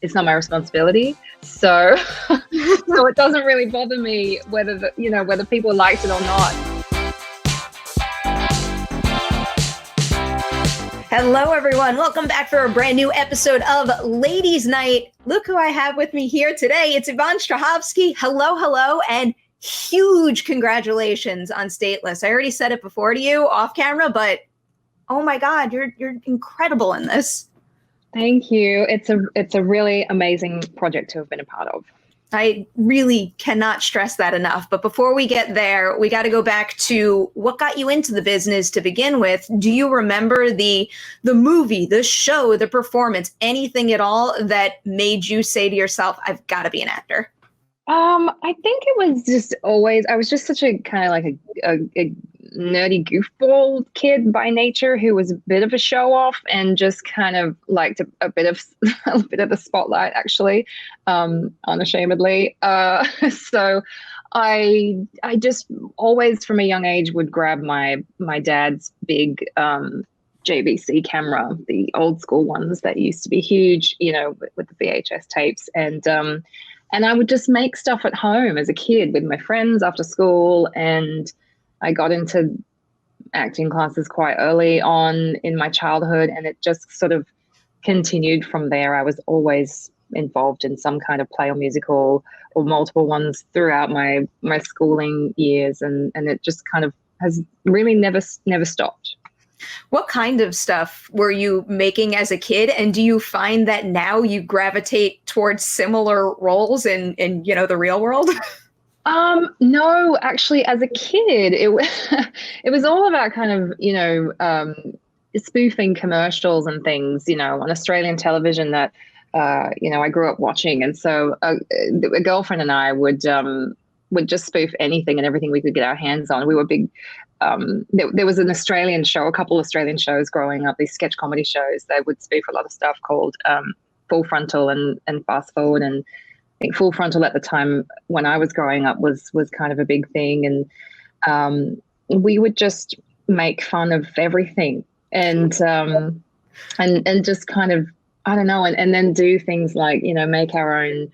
it's not my responsibility. So, so it doesn't really bother me whether whether people liked it or not. Hello, everyone. Welcome back for a brand new episode of Ladies Night. Look who I have with me here today. It's Yvonne Strahovski. Hello, and huge congratulations on Stateless. I already said it before to you off camera, but oh my God, you're incredible in this. Thank you. It's a really amazing project to have been a part of. I really cannot stress that enough. But before we get there, we got to go back to what got you into the business to begin with. Do you remember the movie, the show, the performance, anything at all that made you say to yourself, I've got to be an actor? I think it was just always, I was just such a kind of like a nerdy goofball kid by nature who was a bit of a show off and just kind of liked a bit of the spotlight, actually, unashamedly. So I just always from a young age would grab my dad's big JVC camera, the old school ones that used to be huge, with the VHS tapes, and I would just make stuff at home as a kid with my friends after school. And I got into acting classes quite early on in my childhood, and it just sort of continued from there. I was always involved in some kind of play or musical or multiple ones throughout my schooling years, and it just kind of has really never stopped. What kind of stuff were you making as a kid? And do you find that now you gravitate towards similar roles in the real world? No, actually, as a kid, it was all about kind of, spoofing commercials and things, on Australian television that, I grew up watching. And so a girlfriend and I would just spoof anything and everything we could get our hands on. We were big. There was an Australian show, a couple Australian shows growing up, these sketch comedy shows that would spoof a lot of stuff called Full Frontal and Fast Forward. And I think Full Frontal at the time when I was growing up was kind of a big thing. And we would just make fun of everything and just kind of, I don't know, and then do things like, make our own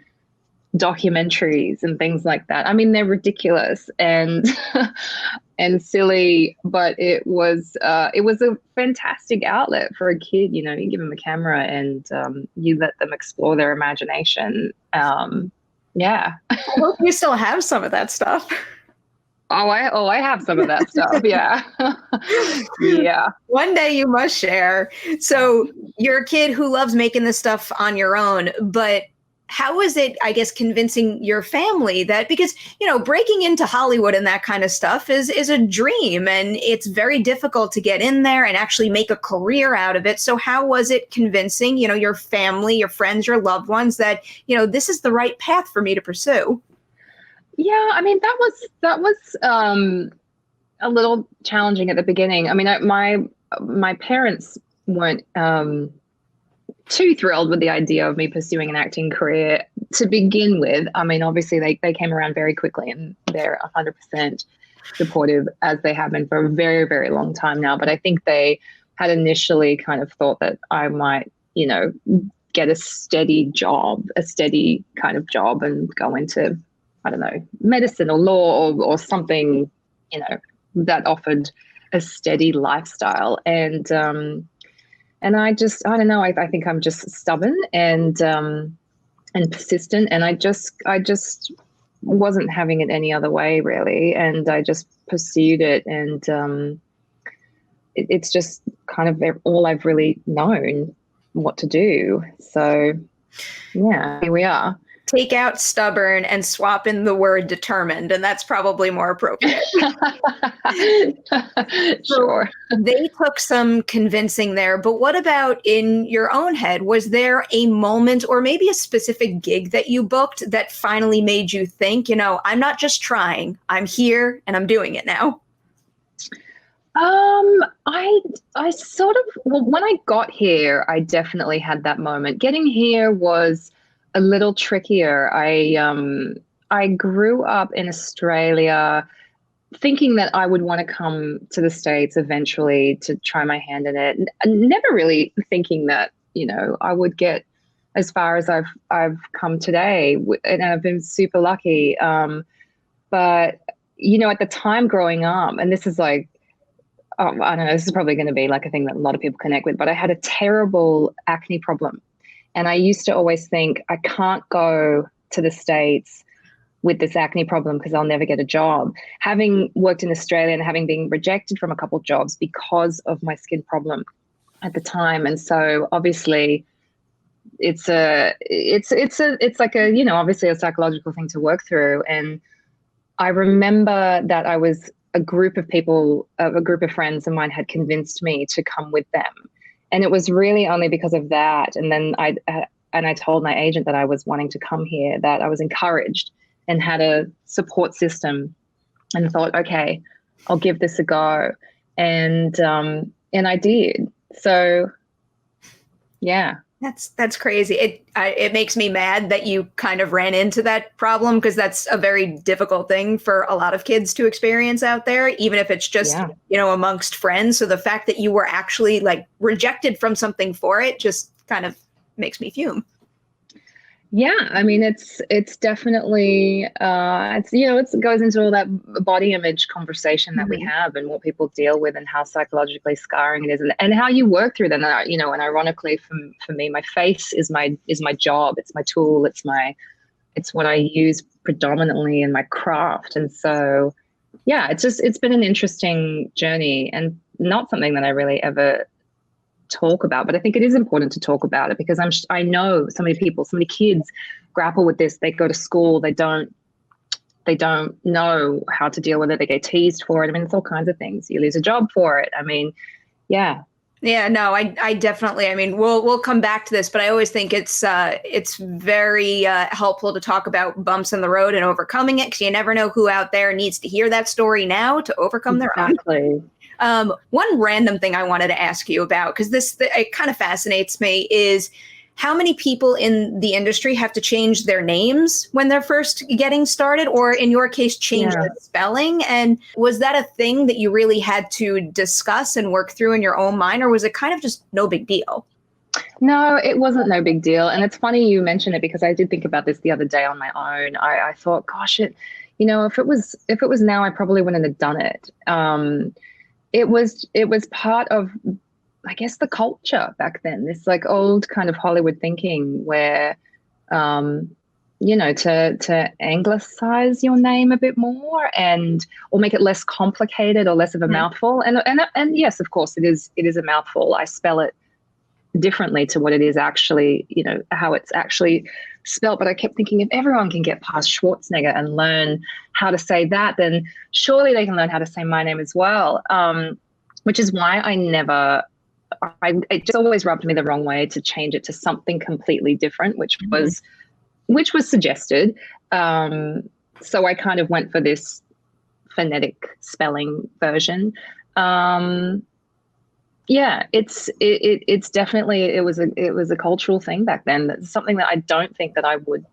documentaries and things like that. I mean, they're ridiculous and and silly, but it was a fantastic outlet for a kid. You give them a camera and you let them explore their imagination. Yeah. I hope you still have some of that stuff. I have some of that stuff. Yeah. Yeah. One day you must share. So you're a kid who loves making this stuff on your own, but how is it, I guess, convincing your family that, because, breaking into Hollywood and that kind of stuff is a dream, and it's very difficult to get in there and actually make a career out of it. So how was it convincing, your family, your friends, your loved ones that, this is the right path for me to pursue? Yeah, I mean, that was a little challenging at the beginning. I mean, my parents weren't too thrilled with the idea of me pursuing an acting career to begin with. I mean, obviously they came around very quickly, and they're 100% supportive, as they have been for a very, very long time now. But I think they had initially kind of thought that I might, get a steady kind of job and go into, I don't know, medicine or law or something, that offered a steady lifestyle. And I don't know, I think I'm just stubborn and persistent, and I just wasn't having it any other way, really. And I just pursued it, and it's just kind of all I've really known what to do. So yeah, here we are. Take out stubborn and swap in the word determined, and that's probably more appropriate. Sure. So they took some convincing there, but what about in your own head? Was there a moment or maybe a specific gig that you booked that finally made you think, I'm not just trying, I'm here and I'm doing it now? I sort of, well, when I got here, I definitely had that moment. Getting here was a little trickier. I grew up in Australia thinking that I would want to come to the States eventually to try my hand in it. Never really thinking that, I would get as far as I've come today, and I've been super lucky. But at the time growing up, and this is like, I don't know, this is probably going to be like a thing that a lot of people connect with, but I had a terrible acne problem. And I used to always think, I can't go to the States with this acne problem because I'll never get a job. Having worked in Australia and having been rejected from a couple of jobs because of my skin problem at the time. And so obviously it's like a, obviously a psychological thing to work through. And I remember that a group of friends of mine had convinced me to come with them. And it was really only because of that. And then I told my agent that I was wanting to come here, that I was encouraged and had a support system, and thought, okay, I'll give this a go. And I did. So yeah. That's crazy. It makes me mad that you kind of ran into that problem, because that's a very difficult thing for a lot of kids to experience out there, even if it's just, amongst friends. So the fact that you were actually like rejected from something for it just kind of makes me fume. Yeah, I mean, it's definitely it goes into all that body image conversation that we have, and what people deal with, and how psychologically scarring it is, and how you work through them. And ironically, for me, my face is my job. It's my tool. It's what I use predominantly in my craft. And so, yeah, it's been an interesting journey, and not something that I really ever talk about, but I think it is important to talk about it, because I know so many kids grapple with this. They go to school, they don't know how to deal with it. They get teased for it. I mean, it's all kinds of things. You lose a job for it. I mean, yeah. Yeah, no, I definitely, I mean, we'll come back to this, but I always think it's very helpful to talk about bumps in the road and overcoming it, because you never know who out there needs to hear that story now to overcome their own. Exactly. One random thing I wanted to ask you about, because it kind of fascinates me, is how many people in the industry have to change their names when they're first getting started, or in your case, change the spelling? And was that a thing that you really had to discuss and work through in your own mind, or was it kind of just no big deal? No, it wasn't no big deal. And it's funny you mention it, because I did think about this the other day on my own. I thought, gosh, if it was now, I probably wouldn't have done it. It was part of, I guess, the culture back then, this like old kind of Hollywood thinking where, to anglicize your name a bit more, or make it less complicated or less of a mouthful. And yes, of course, it is a mouthful. I spell it differently to what it is actually, how it's actually spelled. But I kept thinking, if everyone can get past Schwarzenegger and learn how to say that, then surely they can learn how to say my name as well. Which is why it just always rubbed me the wrong way to change it to something completely different, which was suggested. So I kind of went for this phonetic spelling version. Yeah, it's definitely, it was a cultural thing back then. That's something that I don't think that I would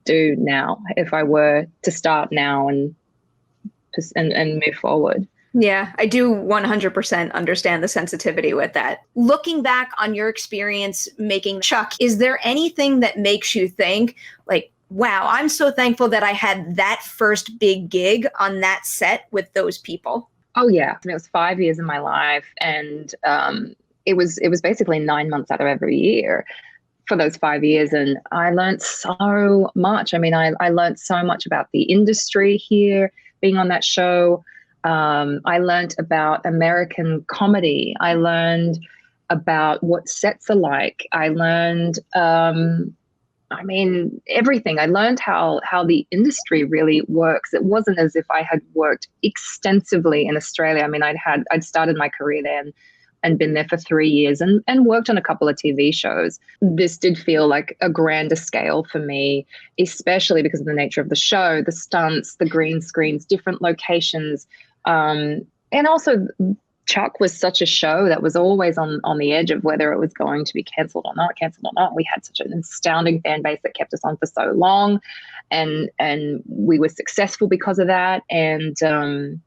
do now if I were to start now and move forward. Yeah, I do 100% understand the sensitivity with that. Looking back on your experience making Chuck, is there anything that makes you think like, wow, I'm so thankful that I had that first big gig on that set with those people? Oh yeah, it was 5 years of my life, and it was basically 9 months out of every year for those 5 years, and I learned so much. I mean, I learned so much about the industry here, being on that show. I learned about American comedy. I learned about what sets are like. I learned, everything. I learned how the industry really works. It wasn't as if I had worked extensively in Australia. I mean, I'd started my career there and been there for 3 years and worked on a couple of TV shows. This did feel like a grander scale for me, especially because of the nature of the show, the stunts, the green screens, different locations. And also Chuck was such a show that was always on the edge of whether it was going to be cancelled or not. We had such an astounding fan base that kept us on for so long, and we were successful because of that. And so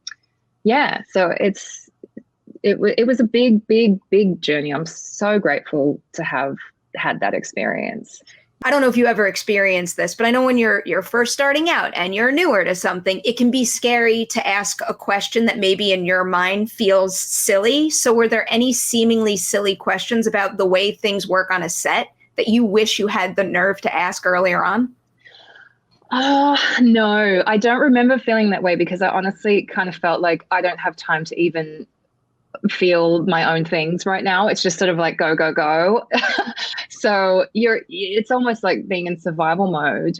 it was a big journey. I'm so grateful to have had that experience. I don't know if you ever experienced this, but I know when you're first starting out and you're newer to something, it can be scary to ask a question that maybe in your mind feels silly. So were there any seemingly silly questions about the way things work on a set that you wish you had the nerve to ask earlier on? No, I don't remember feeling that way, because I honestly kind of felt like I don't have time to even feel my own things right now. It's just sort of like go, go, go. So it's almost like being in survival mode.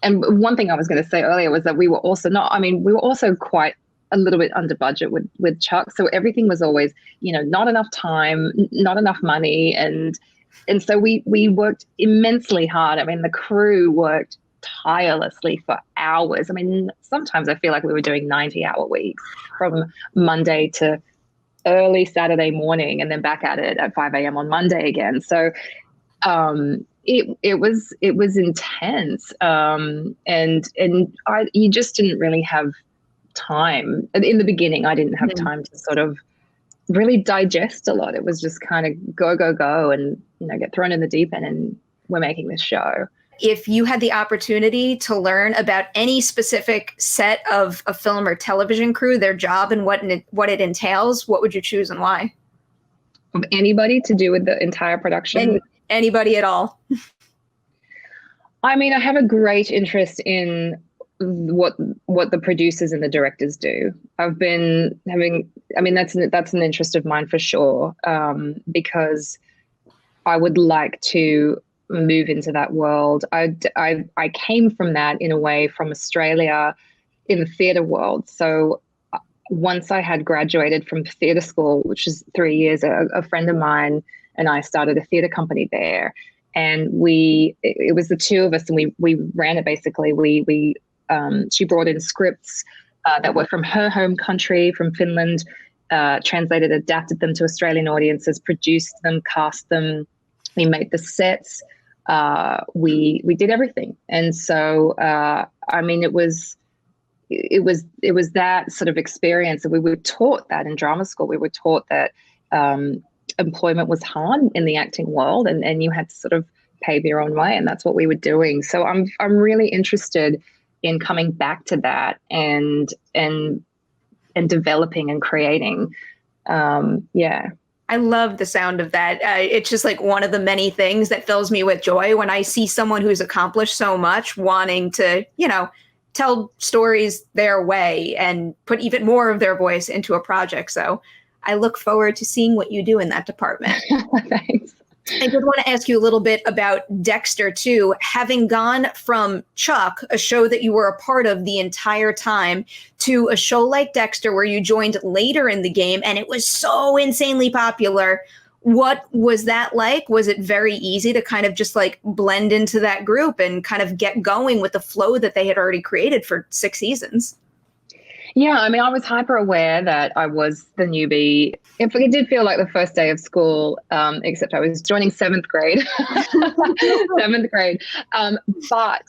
And one thing I was going to say earlier was that we were also quite a little bit under budget with Chuck. So everything was always, not enough time, not enough money. And so we worked immensely hard. I mean, the crew worked tirelessly for hours. I mean, sometimes I feel like we were doing 90-hour weeks from Monday to early Saturday morning, and then back at it at 5 a.m. on Monday again. So it was intense. You just didn't really have time. In the beginning, I didn't have time to sort of really digest a lot. It was just kind of go, go, go, and get thrown in the deep end, and we're making this show. If you had the opportunity to learn about any specific set of a film or television crew, their job and what it entails, what would you choose and why? Of anybody to do with the entire production? Anybody at all. I mean, I have a great interest in what the producers and the directors do. I've been having, that's an interest of mine for sure, because I would like to move into that world. I came from that in a way from Australia in the theatre world. So once I had graduated from theatre school, which is 3 years, a friend of mine and I started a theatre company there. And it was the two of us, and we ran it basically. She brought in scripts that were from her home country, from Finland, translated, adapted them to Australian audiences, produced them, cast them. We made the sets. We did everything. And so, it was that sort of experience that we were taught that in drama school. We were taught that employment was hard in the acting world, and you had to sort of pave your own way, and that's what we were doing. So I'm really interested in coming back to that and developing and creating. I love the sound of that. It's just like one of the many things that fills me with joy when I see someone who's accomplished so much wanting to, tell stories their way and put even more of their voice into a project. So I look forward to seeing what you do in that department. Thanks. I did want to ask you a little bit about Dexter, too. Having gone from Chuck, a show that you were a part of the entire time, to a show like Dexter where you joined later in the game and it was so insanely popular. What was that like? Was it very easy to kind of just like blend into that group and kind of get going with the flow that they had already created for 6 seasons? Yeah, I was hyper aware that I was the newbie. It did feel like the first day of school, except I was joining 7th grade. 7th grade. But,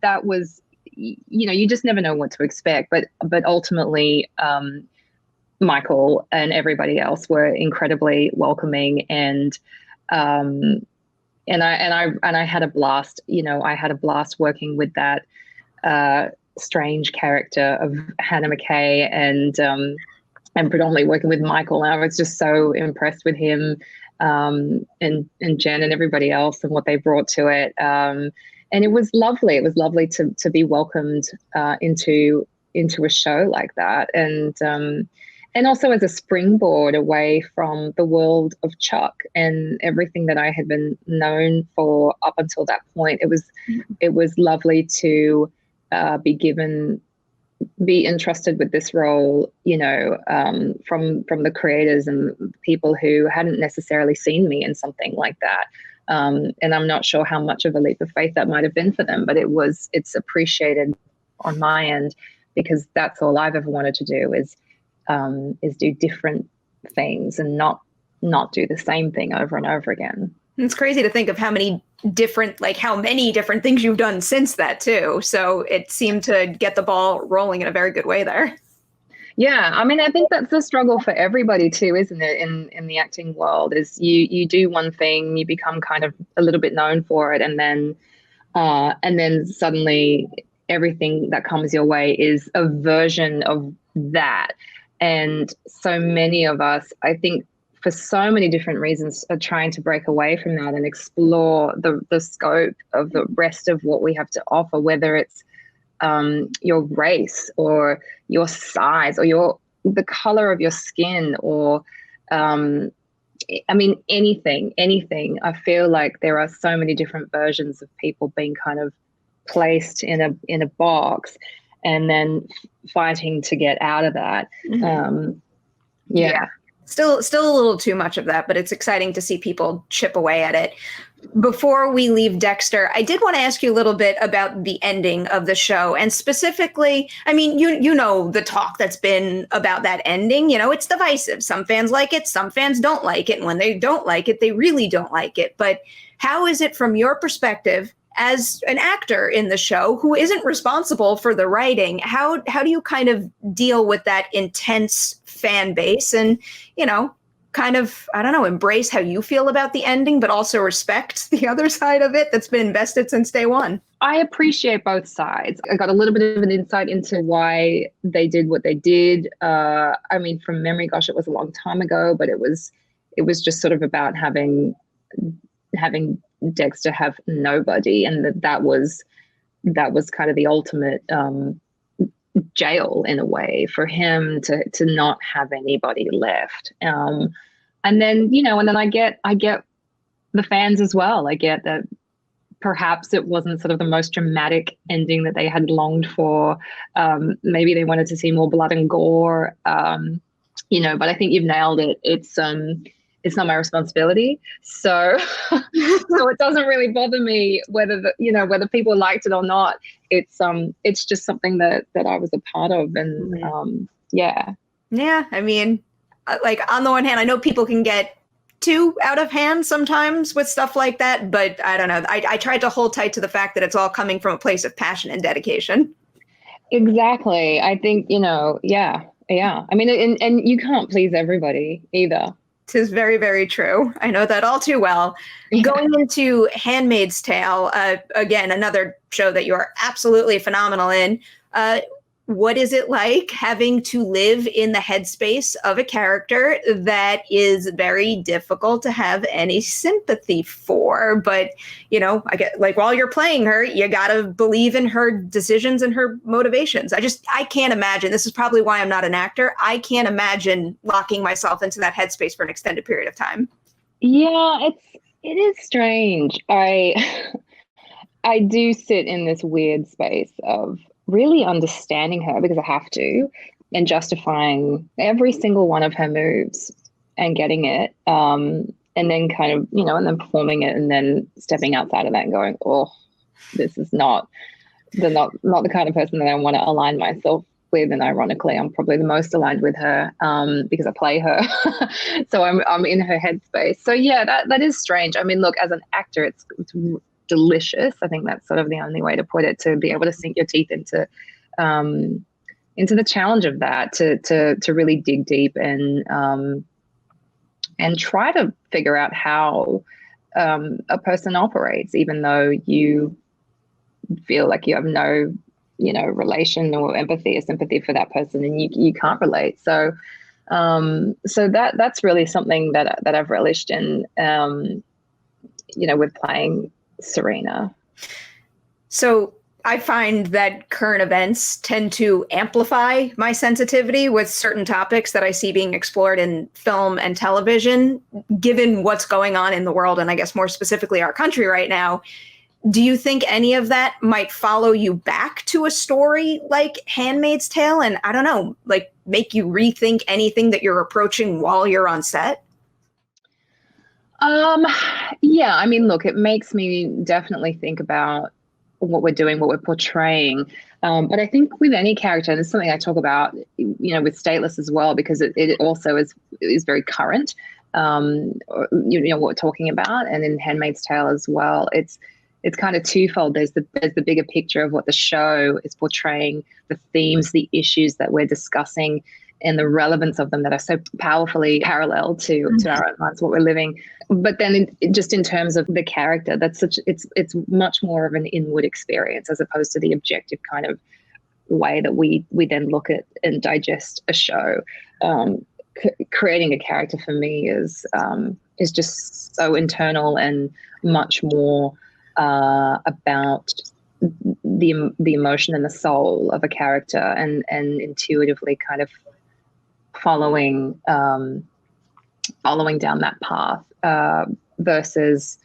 that was, you just never know what to expect. But ultimately, Michael and everybody else were incredibly welcoming, and I had a blast. I had a blast working with that strange character of Hannah McKay, and predominantly working with Michael. And I was just so impressed with him, and Jen and everybody else and what they brought to it. And it was lovely. It was lovely to be welcomed into a show like that, and also as a springboard away from the world of Chuck and everything that I had been known for up until that point. It was lovely to be entrusted with this role, from the creators and people who hadn't necessarily seen me in something like that. And I'm not sure how much of a leap of faith that might have been for them, but it's appreciated on my end, because that's all I've ever wanted to do is do different things and not do the same thing over and over again. It's crazy to think of how many different things you've done since that too. So it seemed to get the ball rolling in a very good way there. Yeah, I mean, I think that's the struggle for everybody too, isn't it? In the acting world, is you do one thing, you become kind of a little bit known for it, and then suddenly everything that comes your way is a version of that. And so many of us, I think, for so many different reasons, are trying to break away from that and explore the scope of the rest of what we have to offer, whether it's your race or your size or the color of your skin, or I mean, anything. I feel like there are so many different versions of people being kind of placed in a box and then fighting to get out of that. Yeah. Still a little too much of that, but it's exciting to see people chip away at it. Before we leave Dexter, I did want to ask you a little bit about the ending of the show. And specifically, I mean, you know the talk that's been about that ending. You know, it's divisive. Some fans like it, some fans don't like it. And when they don't like it, they really don't like it. But how is it from your perspective as an actor in the show who isn't responsible for the writing? How do you kind of deal with that intense fan base and, you know, kind of, I don't know, embrace how you feel about the ending, but also respect the other side of it that's been invested since day one? I appreciate both sides. I got a little bit of an insight into why they did what they did. I mean, from memory, gosh, it was a long time ago, but it was just sort of about having Dexter have nobody, and that was kind of the ultimate jail in a way for him to not have anybody left. And then, you know, and then I get the fans as well. I get that perhaps it wasn't sort of the most dramatic ending that they had longed for. Maybe they wanted to see more blood and gore, you know, but I think you've nailed it. It's not my responsibility. So it doesn't really bother me whether people liked it or not. It's just something that I was a part of. And yeah. Yeah. I mean, like, on the one hand, I know people can get too out of hand sometimes with stuff like that, but I don't know. I tried to hold tight to the fact that it's all coming from a place of passion and dedication. Exactly. I think, you know, yeah. I mean, and you can't please everybody either. Tis very, very true. I know that all too well. Yeah. Going into Handmaid's Tale, again, another show that you are absolutely phenomenal in. What is it like having to live in the headspace of a character that is very difficult to have any sympathy for? But, you know, I get, like, while you're playing her, you got to believe in her decisions and her motivations. I can't imagine. This is probably why I'm not an actor. I can't imagine locking myself into that headspace for an extended period of time. Yeah, it is strange. I do sit in this weird space of really understanding her, because I have to, and justifying every single one of her moves and getting it, and then kind of, you know, and then performing it, and then stepping outside of that and going, oh, this is not the kind of person that I want to align myself with. And ironically, I'm probably the most aligned with her because I play her. So I'm in her headspace. So yeah, that is strange. I mean, look, as an actor, it's delicious. I think that's sort of the only way to put it, to be able to sink your teeth into the challenge of that, to really dig deep and try to figure out how a person operates, even though you feel like you have no, you know, relation or empathy or sympathy for that person, and you can't relate. So that's really something that I've relished in, you know, with playing Serena. So I find that current events tend to amplify my sensitivity with certain topics that I see being explored in film and television, given what's going on in the world, and I guess more specifically our country right now. Do you think any of that might follow you back to a story like Handmaid's Tale, and, I don't know, like, make you rethink anything that you're approaching while you're on set? Yeah, I mean, look, it makes me definitely think about what we're doing, what we're portraying. But I think with any character, and it's something I talk about, you know, with Stateless as well, because it also is very current, you know, what we're talking about. And in Handmaid's Tale as well, it's kind of twofold. There's the bigger picture of what the show is portraying, the themes, the issues that we're discussing. and the relevance of them that are so powerfully parallel to our own lives, what we're living. But then just in terms of the character, it's much more of an inward experience as opposed to the objective kind of way that we then look at and digest a show. Creating a character for me is just so internal and much more about the emotion and the soul of a character, and intuitively kind of following down that path versus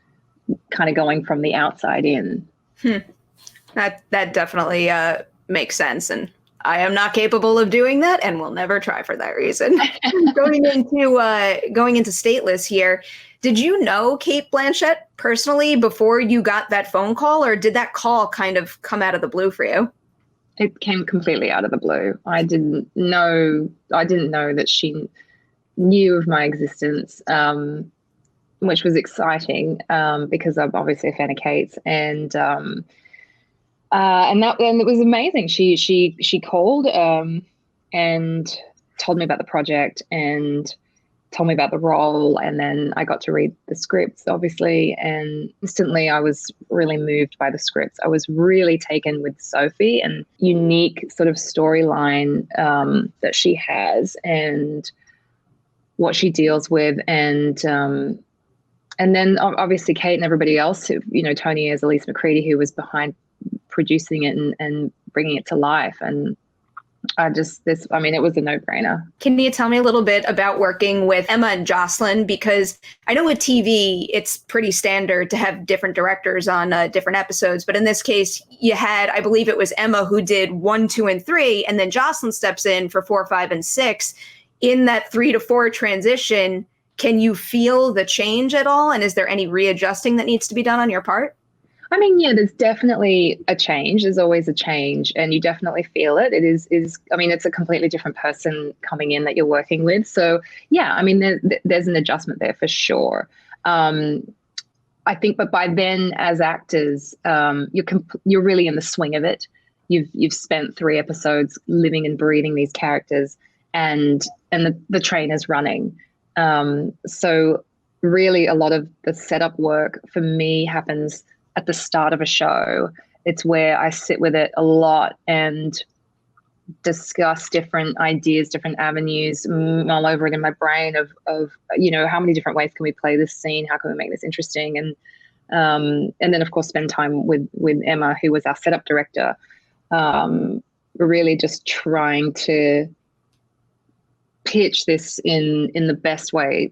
kind of going from the outside in. That definitely makes sense, and I am not capable of doing that, and will never try for that reason. going into Stateless here, did you know Cate Blanchett personally before you got that phone call, or did that call kind of come out of the blue for you? It came completely out of the blue. I didn't know that she knew of my existence, which was exciting because I'm obviously a fan of Kate's, and it was amazing. She called and told me about the project and told me about the role, and then I got to read the scripts, obviously, and instantly I was really moved by the scripts. I was really taken with Sophie and unique sort of storyline that she has and what she deals with, and then obviously Kate and everybody else, who, Tony as Elise McCready, who was behind producing it and bringing it to life. And it was a no-brainer. Can you tell me a little bit about working with Emma and Jocelyn? Because I know with TV, it's pretty standard to have different directors on different episodes. But in this case, you had, I believe it was Emma who did 1, 2, and 3, and then Jocelyn steps in for 4, 5, and 6. In that 3 to 4 transition, can you feel the change at all? And is there any readjusting that needs to be done on your part? I mean, yeah, there's definitely a change. There's always a change, and you definitely feel it. It's a completely different person coming in that you're working with. So, yeah, I mean, there's an adjustment there for sure. I think, but by then, as actors, you're really in the swing of it. You've spent 3 episodes living and breathing these characters, and the train is running. So, really, a lot of the setup work for me happens at the start of a show. It's where I sit with it a lot and discuss different ideas, different avenues, mull over it in my brain of how many different ways can we play this scene? How can we make this interesting? And then of course spend time with Emma, who was our setup director, really just trying to pitch this in the best way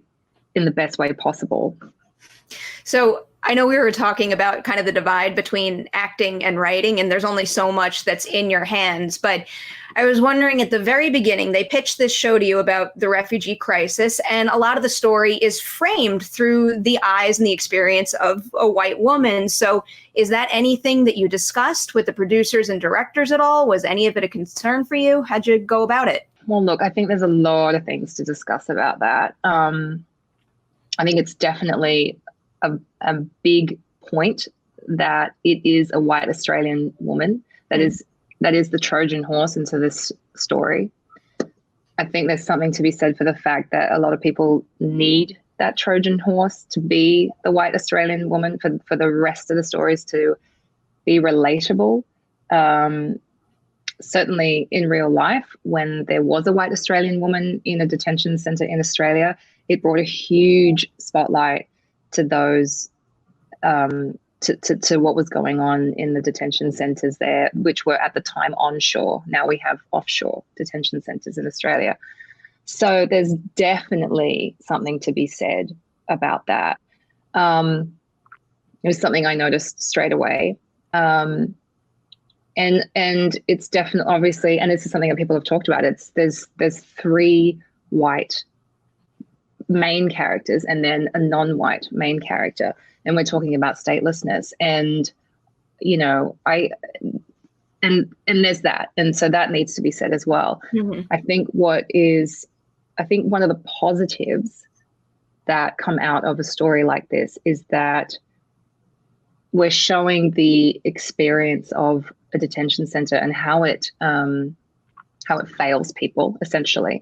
possible. So I know we were talking about kind of the divide between acting and writing, and there's only so much that's in your hands. But I was wondering, at the very beginning, they pitched this show to you about the refugee crisis, and a lot of the story is framed through the eyes and the experience of a white woman. So is that anything that you discussed with the producers and directors at all? Was any of it a concern for you? How'd you go about it? Well, look, I think there's a lot of things to discuss about that. I think it's definitely a big point that it is a white Australian woman that is the Trojan horse into this story. I think there's something to be said for the fact that a lot of people need that Trojan horse to be the white Australian woman for the rest of the stories to be relatable. Certainly in real life, when there was a white Australian woman in a detention centre in Australia, it brought a huge spotlight to those, to what was going on in the detention centres there, which were at the time onshore. Now we have offshore detention centres in Australia. So there's definitely something to be said about that. It was something I noticed straight away. And it's definitely, obviously, and this is something that people have talked about. There's 3 white main characters and then a non-white main character, and we're talking about statelessness, and there's that, and so that needs to be said as well. Mm-hmm. I think one of the positives that come out of a story like this is that we're showing the experience of a detention center and how it fails people, essentially.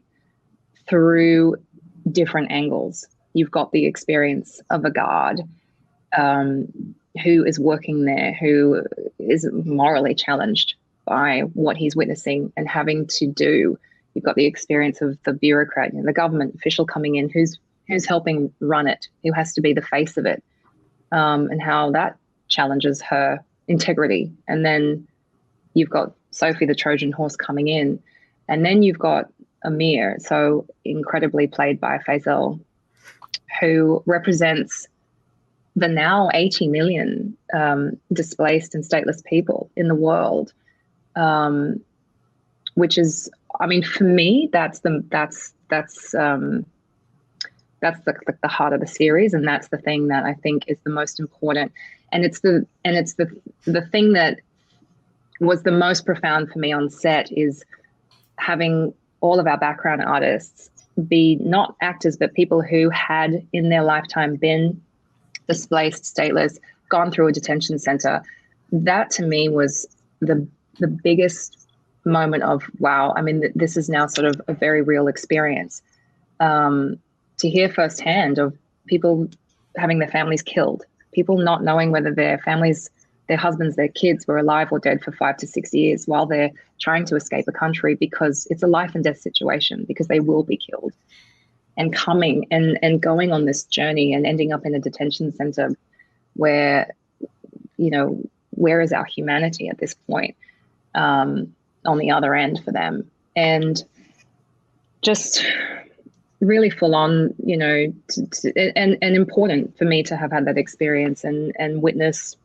through different angles. You've got the experience of a guard who is working there, who is morally challenged by what he's witnessing and having to do. You've got the experience of the bureaucrat, the government official coming in who's helping run it, who has to be the face of it, and how that challenges her integrity. And then you've got Sophie, the Trojan horse, coming in. And then you've got Amir, so incredibly played by Faisal, who represents the now 80 million displaced and stateless people in the world, which is, I mean, for me, that's the heart of the series, and that's the thing that I think is the most important, and it's the thing that was the most profound for me on set, is having all of our background artists be not actors, but people who had in their lifetime been displaced, stateless, gone through a detention center. That to me was the biggest moment of, wow, I mean, this is now sort of a very real experience. To hear firsthand of people having their families killed, people not knowing whether their families, their husbands, their kids were alive or dead for 5 to 6 years while they're trying to escape a country, because it's a life and death situation, because they will be killed, and coming and going on this journey and ending up in a detention center where, where is our humanity at this point, on the other end for them. And just really full on, and important for me to have had that experience and witness,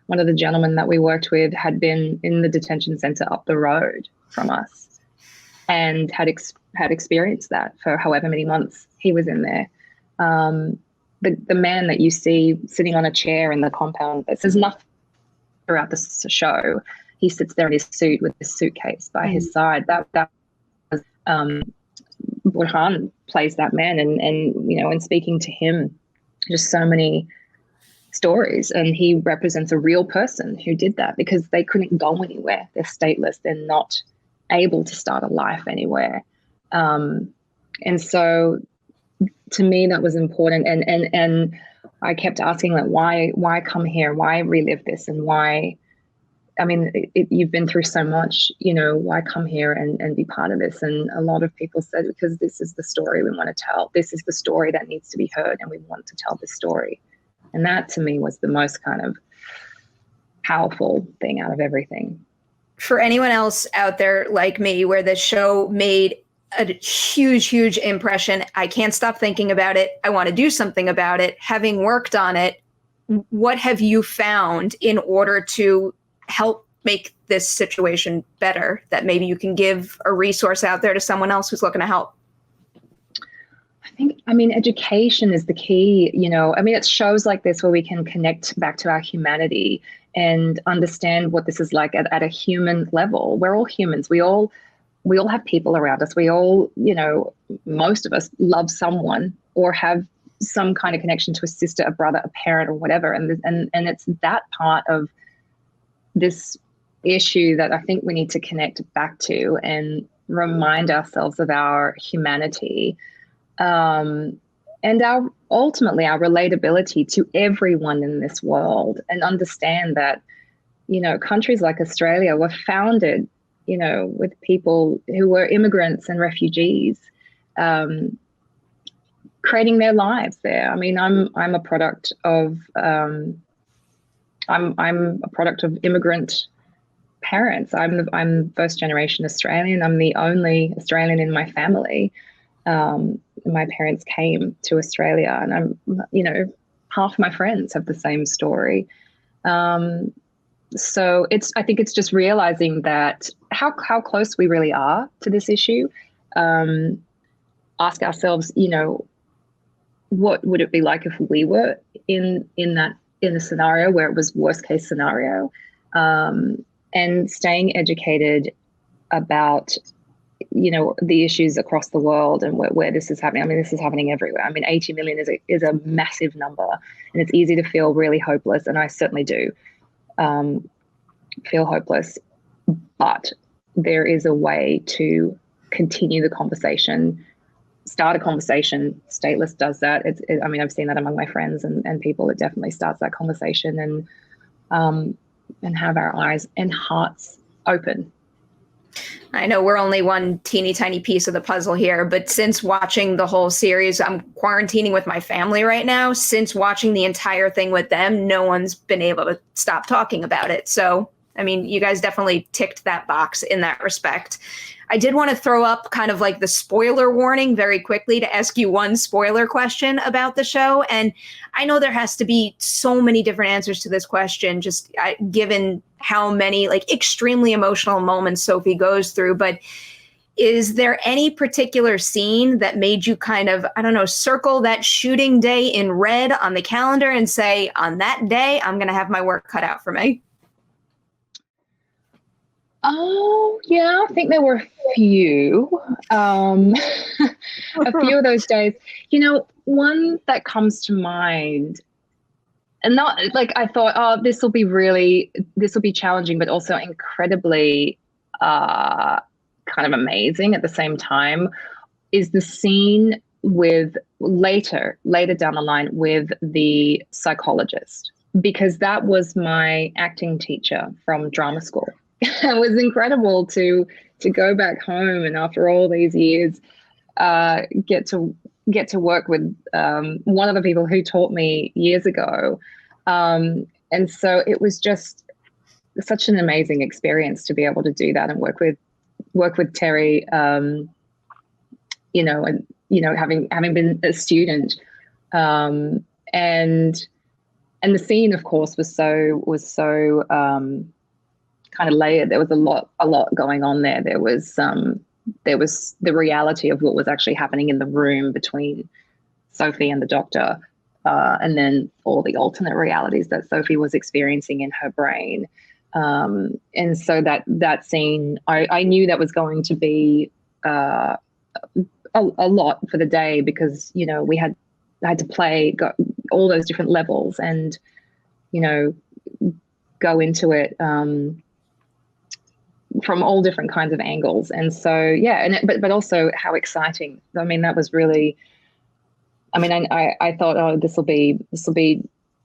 one of the gentlemen that we worked with had been in the detention center up the road from us and had experienced that for however many months he was in there. The man that you see sitting on a chair in the compound that says nothing throughout the show, he sits there in his suit with his suitcase by his side. That was Burhan plays that man, and speaking to him, just so many stories, and he represents a real person who did that because they couldn't go anywhere. They're stateless. They're not able to start a life anywhere. And so to me, that was important. And I kept asking, like, why come here? Why relive this? And why, I mean, you've been through so much, why come here and be part of this? And a lot of people said, because this is the story we want to tell. This is the story that needs to be heard, and we want to tell this story. And that to me was the most kind of powerful thing out of everything. For anyone else out there like me, where the show made a huge, huge impression, I can't stop thinking about it. I want to do something about it. Having worked on it, what have you found in order to help make this situation better, that maybe you can give a resource out there to someone else who's looking to help? I mean, education is the key, it's shows like this where we can connect back to our humanity and understand what this is like at a human level. We're all humans. We all have people around us. We all, most of us love someone or have some kind of connection to a sister, a brother, a parent, or whatever. And it's that part of this issue that I think we need to connect back to and remind ourselves of our humanity. And ultimately our relatability to everyone in this world, and understand that, countries like Australia were founded, with people who were immigrants and refugees, creating their lives there. I mean, I'm a product of, I'm a product of immigrant parents. I'm first generation Australian. I'm the only Australian in my family. My parents came to Australia, and I'm, half my friends have the same story. So I think it's just realizing that how close we really are to this issue. Ask ourselves, what would it be like if we were in a scenario where it was worst case scenario, and staying educated about the issues across the world and where this is happening. I mean, this is happening everywhere. I mean, 80 million is a massive number, and it's easy to feel really hopeless. And I certainly do feel hopeless, but there is a way to continue the conversation, start a conversation. Stateless does that. I mean, I've seen that among my friends and people. It definitely starts that conversation and have our eyes and hearts open. I know we're only one teeny tiny piece of the puzzle here, but since watching the whole series, I'm quarantining with my family right now. Since watching the entire thing with them, no one's been able to stop talking about it. So, I mean, you guys definitely ticked that box in that respect. I did want to throw up kind of like the spoiler warning very quickly to ask you one spoiler question about the show. And I know there has to be so many different answers to this question, just given how many like extremely emotional moments Sophie goes through. But is there any particular scene that made you kind of, I don't know, circle that shooting day in red on the calendar and say, on that day, I'm going to have my work cut out for me? Oh, yeah, I think there were a few. A few of those days. You know, one that comes to mind, and not like I thought, oh, this will be challenging, but also incredibly kind of amazing at the same time, is the scene with later down the line with the psychologist, because that was my acting teacher from drama school. It was incredible to go back home and after all these years get to work with one of the people who taught me years ago, and so it was just such an amazing experience to be able to do that and work with Terry, having been a student, and the scene, of course, was so kind of layered. There was a lot going on there. There was the reality of what was actually happening in the room between Sophie and the doctor, and then all the alternate realities that Sophie was experiencing in her brain. And so that scene, I knew that was going to be a lot for the day, because I had to play all those different levels and go into it from all different kinds of angles. And so, yeah, but also how exciting. I mean, that was really, I thought, oh, this will be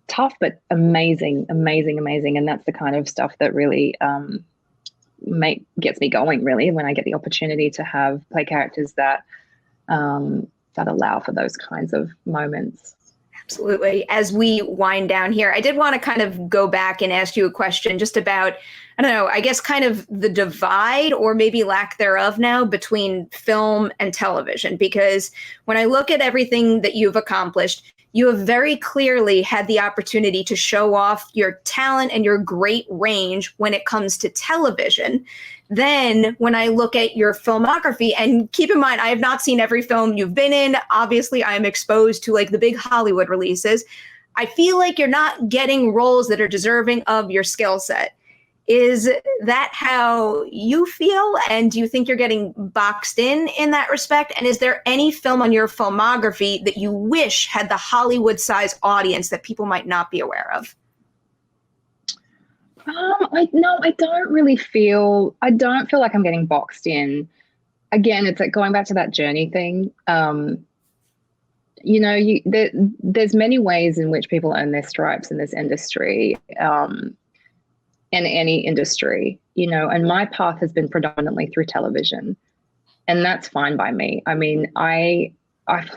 tough, but amazing. And that's the kind of stuff that really gets me going, really, when I get the opportunity to play characters that allow for those kinds of moments. Absolutely. As we wind down here, I did want to kind of go back and ask you a question just about, I don't know, I guess kind of the divide or maybe lack thereof now between film and television. Because when I look at everything that you've accomplished, you have very clearly had the opportunity to show off your talent and your great range when it comes to television. Then when I look at your filmography, and keep in mind, I have not seen every film you've been in. Obviously, I am exposed to like the big Hollywood releases. I feel like you're not getting roles that are deserving of your skill set. Is that how you feel? And do you think you're getting boxed in that respect? And is there any film on your filmography that you wish had the Hollywood-sized audience that people might not be aware of? I don't feel like I'm getting boxed in. Again, it's like going back to that journey thing. There's many ways in which people earn their stripes in this industry, in any industry, and my path has been predominantly through television, and that's fine by me. I mean, I've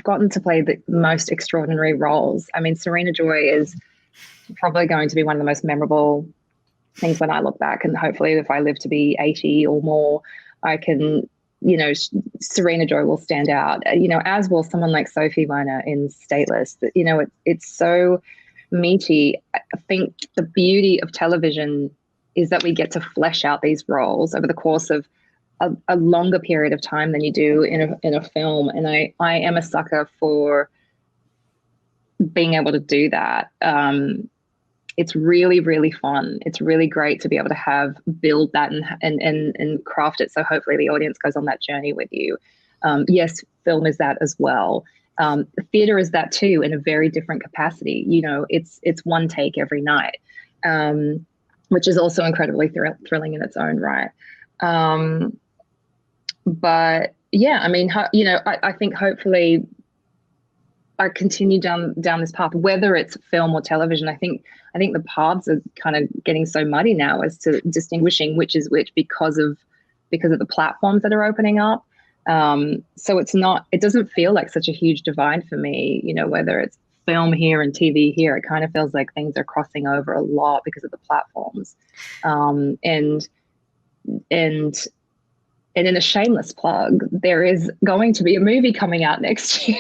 gotten to play the most extraordinary roles. I mean, Serena Joy is probably going to be one of the most memorable things when I look back, and hopefully if I live to be 80 or more, I can, Serena Joy will stand out, as will someone like Sophie Weiner in Stateless. It's so meaty. I think the beauty of television is that we get to flesh out these roles over the course of a longer period of time than you do in a film. And I am a sucker for being able to do that. It's really, really fun. It's really great to be able to build that and craft it. So hopefully the audience goes on that journey with you. Yes, film is that as well. Theater is that too, in a very different capacity. It's one take every night, which is also incredibly thrilling in its own right. But yeah, I mean, I think hopefully I continue down this path, whether it's film or television. I think the paths are kind of getting so muddy now as to distinguishing which is which because of the platforms that are opening up. So it doesn't feel like such a huge divide for me, whether it's film here and TV here. It kind of feels like things are crossing over a lot because of the platforms. And in a shameless plug, there is going to be a movie coming out next year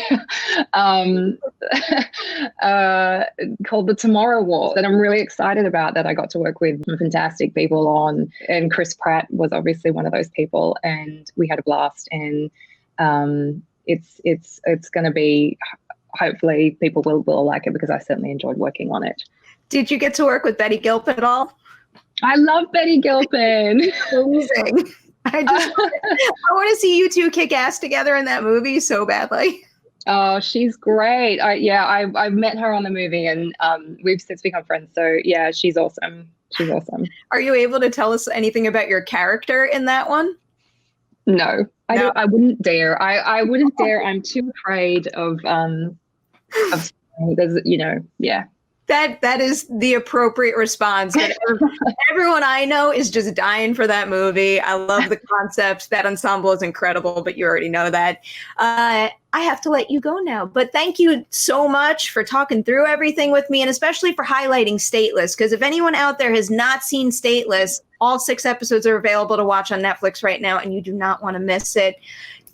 called The Tomorrow War that I'm really excited about, that I got to work with some fantastic people on. And Chris Pratt was obviously one of those people, and we had a blast. And it's going to be, hopefully people will like it, because I certainly enjoyed working on it. Did you get to work with Betty Gilpin at all? I love Betty Gilpin. Amazing. I want to see you two kick ass together in that movie so badly. Oh, she's great. I've met her on the movie, and we've since become friends. So yeah, she's awesome. She's awesome. Are you able to tell us anything about your character in that one? No. I wouldn't dare. I wouldn't dare. I'm too afraid of there's, yeah. That is the appropriate response. Everyone I know is just dying for that movie. I love the concept. That ensemble is incredible, but you already know that. I have to let you go now, but thank you so much for talking through everything with me, and especially for highlighting Stateless, because if anyone out there has not seen Stateless, all 6 episodes are available to watch on Netflix right now, and you do not want to miss it.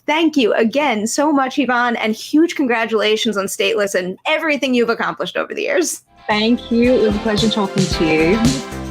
Thank you again so much, Yvonne, and huge congratulations on Stateless and everything you've accomplished over the years. Thank you. It was a pleasure talking to you.